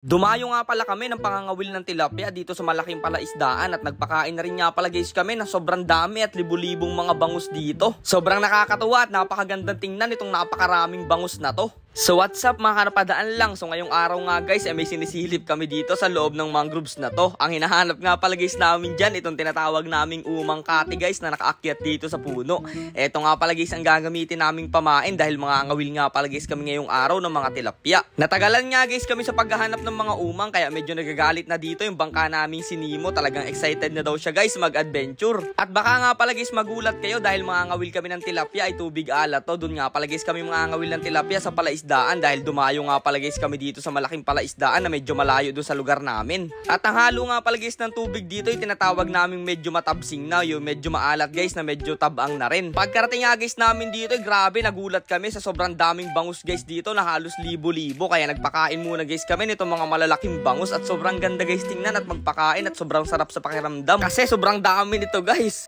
Dumayo nga pala kami ng pangangawil ng tilapia dito sa malaking palaisdaan at nagpakain na rin nga pala guys kami ng sobrang dami at libu-libong mga bangus dito. Sobrang nakakatuwa at napakagandang tingnan itong napakaraming bangus na to. So what's up mga kanapadaan lang. So ngayong araw nga guys may sinisilip kami dito sa loob ng mangroves na to. Ang hinahanap nga pala guys namin dyan itong tinatawag naming umang kati guys na nakaakyat dito sa puno. Eto nga pala guys ang gagamitin naming pamain dahil mga ngawil nga pala guys kami ngayong araw ng mga tilapia. Natagalan nga guys kami sa paghahanap ng mga umang kaya medyo nagagalit na dito yung bangka naming si Nemo. Talagang excited na daw siya guys mag-adventure. At baka nga pala guys magulat kayo dahil mga ngawil kami ng tilapia ay tubig alat to. Doon nga pala guys kami mga ngawil ng tilapia sa palaisdaan dahil dumayo nga pala guys kami dito sa malaking palaisdaan na medyo malayo doon sa lugar namin. At ang halo nga pala guys ng tubig dito ay tinatawag naming medyo matabsing na, yung medyo maalat guys na medyo tabang na rin. Pagkarating nga guys namin dito ay grabe nagulat kami sa sobrang daming bangus guys dito na halos libo-libo kaya nagpakain muna guys kami nitong mga malalaking bangus at sobrang ganda guys tingnan at magpakain at sobrang sarap sa pakiramdam kasi sobrang dami nito guys.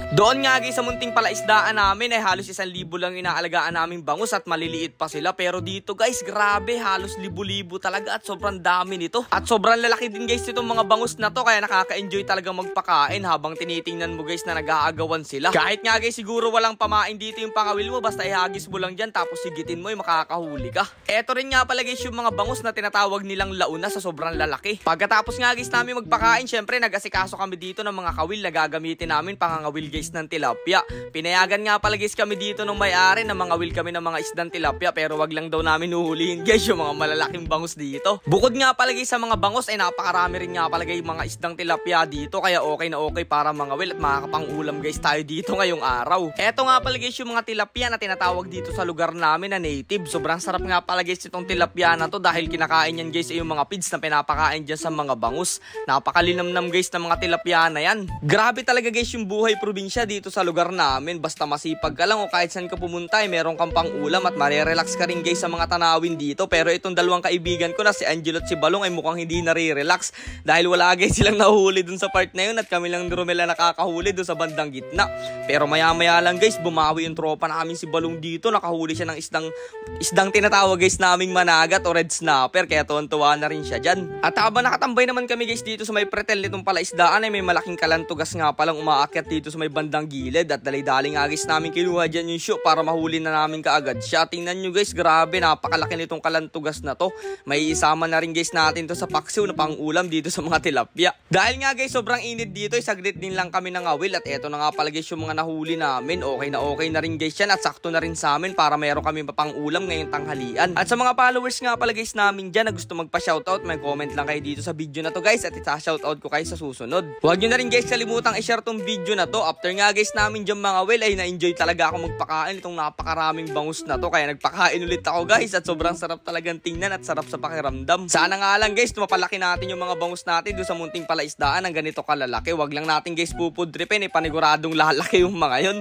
Doon nga guys sa munting palaisdaan namin ay halos 1,000 lang inaalagaan naming bangus at maliliit pa sila. Pero dito guys grabe halos libo-libo talaga at sobrang dami nito. At sobrang lalaki din guys itong mga bangus na to kaya nakaka-enjoy talaga magpakain habang tinitingnan mo guys na nag-aagawan sila. Kahit nga guys siguro walang pamain dito yung pangawil mo basta ihagis mo lang dyan tapos sigitin mo yung makakahuli ka. Eto rin nga pala guys yung mga bangus na tinatawag nilang launa sa sobrang lalaki. Pagkatapos nga guys namin magpakain syempre nag-asikaso kami dito ng mga kawil na gagamitin namin pangangawil guys ng tilapia. Pinayagan nga pala guys kami dito ng may-ari na mangawil kami ng mga isdang tilapia pero wag lang daw namin uhulihin guys yung mga malalaking bangus dito. Bukod nga pala guys sa mga bangus ay napakarami rin nga pala guys mga isdang tilapia dito kaya okay na okay para mangawil at makakapang-ulam guys tayo dito ngayong araw. Eto nga pala guys yung mga tilapia na tinatawag dito sa lugar namin na native. Sobrang sarap nga pala guys itong tilapia na to dahil kinakain yan guys ay yung mga feeds na pinapakain dyan sa mga bangus. Napakalinamnam guys ng mga tilapia na yan. Grabe talaga guys yung buhay probinsya dito sa lugar namin. Basta masipag ka lang o kahit saan ka pumunta ay meron kang pang ulam at marirelax ka rin guys sa mga tanawin dito. Pero itong dalawang kaibigan ko na si Angelo at si Balong ay mukhang hindi nare-relax dahil wala guys silang nahuhuli dun sa part na yun at kami lang ni Romela nakakahuli dun sa bandang gitna. Pero maya maya lang guys bumawi yung tropa namin si Balong dito. Nakahuli siya ng isdang tinatawag guys naming managat o red snapper kaya tuwan-tuwa na rin siya dyan. At habang nakatambay naman kami guys dito sa may pretel nitong palaisdaan ay may malaking kalantugas nga palang umaakyat dito sa may bandang gilid at dali-dali nga guys namin kinuha dyan yung shoe para mahuli na namin kaagad siya. Tingnan nyo guys grabe napakalaki nitong kalantugas na to. May isama na rin guys natin to sa paksiw na pang ulam dito sa mga tilapia. Dahil nga guys sobrang init dito ay saglit din lang kami nangawil at eto na nga pala guys yung mga nahuli namin. Okay na rin guys yan at sakto na rin sa amin para meron kami papang ulam ngayong tanghalian. At sa mga followers nga pala guys namin dyan na gusto magpa-shoutout may comment lang kayo dito sa video na to guys at isa-shoutout ko kayo sa susunod. Huwag nyo na rin guys kalimutang i-share tong video na to. After nga guys namin dyan mga well ay na-enjoy talaga ako magpakain itong napakaraming bangus na to kaya nagpakain ulit ako guys at sobrang sarap talagang tingnan at sarap sa pakiramdam. Sana nga lang guys mapalaki natin yung mga bangus natin doon sa munting palaisdaan ng ganito kalalaki. Wag lang natin guys pupudripin paniguradong lalaki yung mga yon.